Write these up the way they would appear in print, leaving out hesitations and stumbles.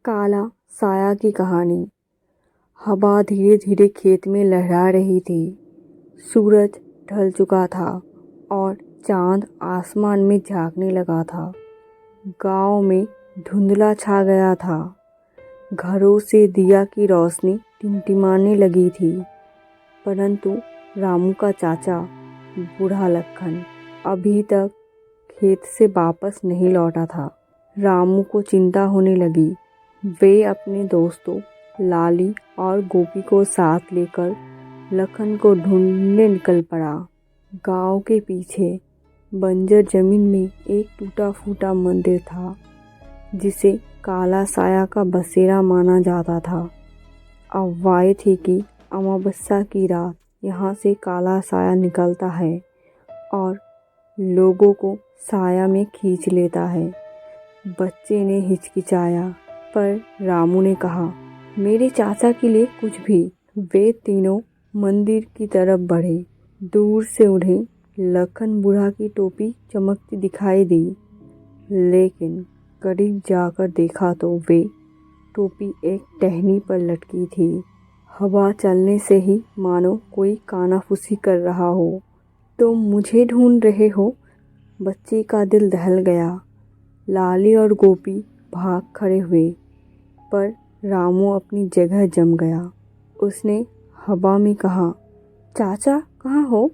काला साया की कहानी। हवा धीरे धीरे खेत में लहरा रही थी। सूरज ढल चुका था और चांद आसमान में झांकने लगा था। गांव में धुंधला छा गया था। घरों से दिया की रोशनी टिमटिमाने लगी थी, परंतु रामू का चाचा बूढ़ा लखन अभी तक खेत से वापस नहीं लौटा था। रामू को चिंता होने लगी। वे अपने दोस्तों लाली और गोपी को साथ लेकर लखन को ढूंढने निकल पड़ा। गांव के पीछे बंजर जमीन में एक टूटा फूटा मंदिर था, जिसे काला साया का बसेरा माना जाता था। अफवाह थी कि अमावस्या की रात यहाँ से काला साया निकलता है और लोगों को साया में खींच लेता है। बच्चे ने हिचकिचाया, पर रामू ने कहा, मेरे चाचा के लिए कुछ भी। वे तीनों मंदिर की तरफ बढ़े। दूर से उन्हें लखन बूढ़ा की टोपी चमकती दिखाई दी, लेकिन करीब जाकर देखा तो वे टोपी एक टहनी पर लटकी थी। हवा चलने से ही मानो कोई कानाफूसी कर रहा हो। तुम मुझे ढूंढ रहे हो? बच्चे का दिल दहल गया। लाली और गोपी भाग खड़े हुए, पर रामू अपनी जगह जम गया। उसने हवा में कहा, चाचा कहाँ हो?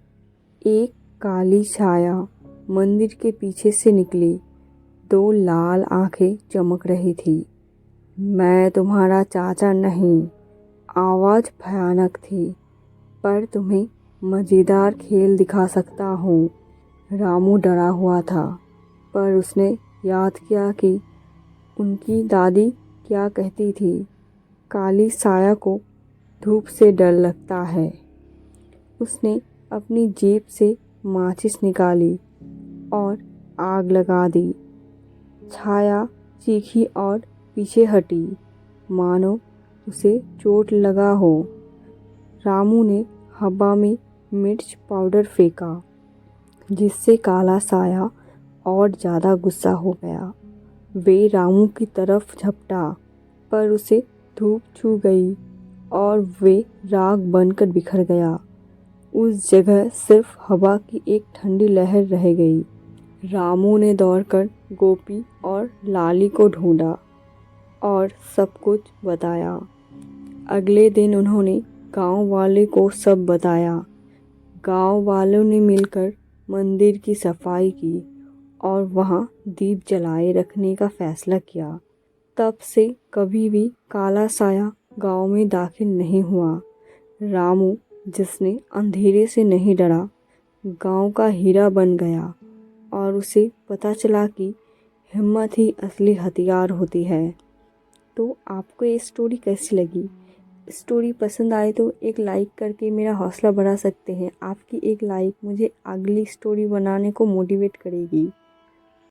एक काली छाया मंदिर के पीछे से निकली। दो लाल आंखें चमक रही थी। मैं तुम्हारा चाचा नहीं। आवाज़ भयानक थी, पर तुम्हें मज़ेदार खेल दिखा सकता हूँ। रामू डरा हुआ था, पर उसने याद किया कि उनकी दादी क्या कहती थी, काली साया को धूप से डर लगता है। उसने अपनी जेब से माचिस निकाली और आग लगा दी। छाया चीखी और पीछे हटी, मानो उसे चोट लगा हो। रामू ने हवा में मिर्च पाउडर फेंका, जिससे काला साया और ज़्यादा गुस्सा हो गया। वे रामू की तरफ झपटा, पर उसे धूप छू गई और वे राख बनकर बिखर गया। उस जगह सिर्फ हवा की एक ठंडी लहर रह गई। रामू ने दौड़कर गोपी और लाली को ढूंढा और सब कुछ बताया। अगले दिन उन्होंने गांव वाले को सब बताया। गांव वालों ने मिलकर मंदिर की सफाई की और वहां दीप जलाए रखने का फैसला किया। तब से कभी भी काला साया गांव में दाखिल नहीं हुआ। रामू, जिसने अंधेरे से नहीं डरा, गांव का हीरा बन गया और उसे पता चला कि हिम्मत ही असली हथियार होती है। तो आपको ये स्टोरी कैसी लगी? स्टोरी पसंद आए तो एक लाइक करके मेरा हौसला बढ़ा सकते हैं। आपकी एक लाइक मुझे अगली स्टोरी बनाने को मोटिवेट करेगी।